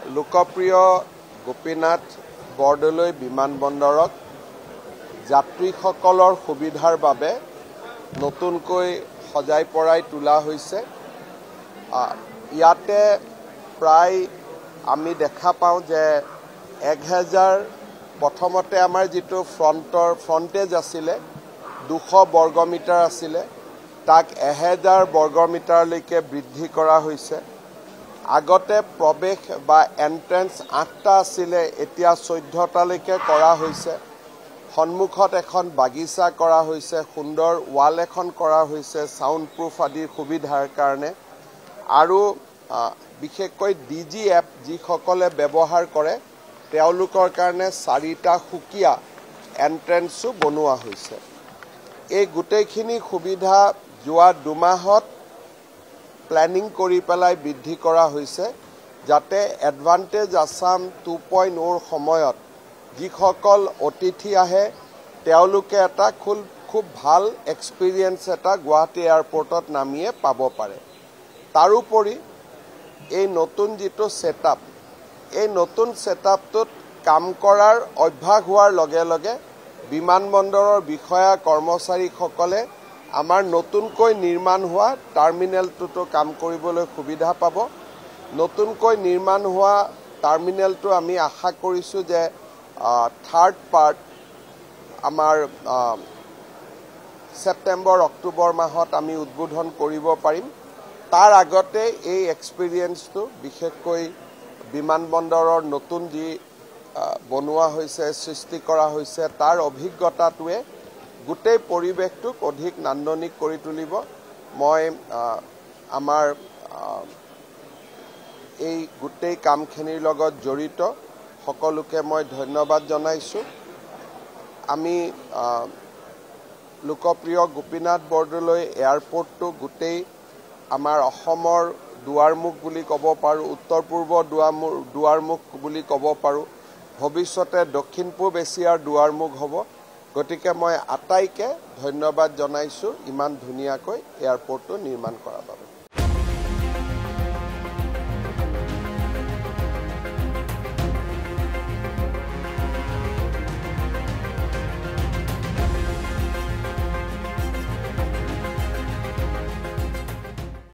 লোকপ্ৰিয় গোপীনাথ বৰদলৈ বিমানবন্দৰত যাত্ৰীসকলৰ সুবিধাৰ বাবে নতুনকৈ সজাই পৰাই তোলা হৈছে। ইয়াতে প্ৰায় আমি দেখা পাওঁ যে 1000 প্ৰথমতে আমাৰ যিটো ফ্ৰণ্টেজ আছিলে 200 বৰ্গমিটাৰ আছিলে, তাক 1000 বৰ্গমিটাৰলৈকে বৃদ্ধি কৰা হৈছে। আগতে প্ৰৱেশ বা এন্ট্ৰেন্স 8টা আছিলে, এতিয়া 14টালৈকে কৰা হৈছে। সন্মুখত এখন বাগিচা কৰা হৈছে, সুন্দৰ ৱাল এখন কৰা হৈছে সাউণ্ড প্ৰুফ আদিৰ সুবিধাৰ কাৰণে। আৰু বিশেষকৈ ডিজি এপ যিসকলে ব্যৱহাৰ কৰে তেওঁলোকৰ কাৰণে 4টা সুকীয়া এন্ট্ৰেন্সো বনোৱা হৈছে। এই গোটেইখিনি সুবিধা যোৱা 2 মাহত প্লেনিং কৰি পেলাই বৃদ্ধি কৰা হৈছে, যাতে এডভান্টেজ আছাম 2.0 সময়ত যিসকল অতিথি আহে তেওঁলোকে এটা খুব ভাল এক্সপিৰিয়েন্স এটা গুৱাহাটী এয়াৰপোৰ্টত নামিয়ে পাব পাৰে। তাৰোপৰি এই নতুন যিটো সেটআপ, এই নতুন সেটআপটোত কাম কৰাৰ অভ্যাস হোৱাৰ লগে লগে বিমানবন্দৰৰ বিষয়া কৰ্মচাৰীসকলে আমাৰ নতুনকৈ নিৰ্মাণ হোৱা টাৰ্মিনেলটোতো কাম কৰিবলৈ সুবিধা পাব। নতুনকৈ নিৰ্মাণ হোৱা টাৰ্মিনেলটো আমি আশা কৰিছোঁ যে থাৰ্ড পাৰ্ট আমাৰ ছেপ্টেম্বৰ-অক্টোবৰ মাহত আমি উদ্বোধন কৰিব পাৰিম। তাৰ আগতে এই এক্সপিৰিয়েন্সটো বিশেষকৈ বিমানবন্দৰৰ নতুন যি বনোৱা হৈছে, সৃষ্টি কৰা হৈছে, তাৰ অভিজ্ঞতাটোৱে গোটেই পৰিৱেশটোক অধিক নান্দনিক কৰি তুলিব। মই আমাৰ এই গোটেই কামখিনিৰ লগত জড়িত সকলোকে মই ধন্যবাদ জনাইছোঁ। আমি লোকপ্ৰিয় গোপীনাথ বৰদলৈ এয়াৰপোৰ্টটো গোটেই আমাৰ অসমৰ দুৱাৰমুখ বুলি ক'ব পাৰোঁ, উত্তৰ পূৰ্ব দুৱাৰমুখ বুলি ক'ব পাৰোঁ, ভৱিষ্যতে দক্ষিণ পূব এছিয়াৰ দুৱাৰমুখ হ'ব। গতিকে মই আটাইকে ধন্যবাদ জনাইছোঁ ইমান ধুনীয়াকৈ এয়াৰপোৰ্টটো নিৰ্মাণ কৰাৰ বাবে।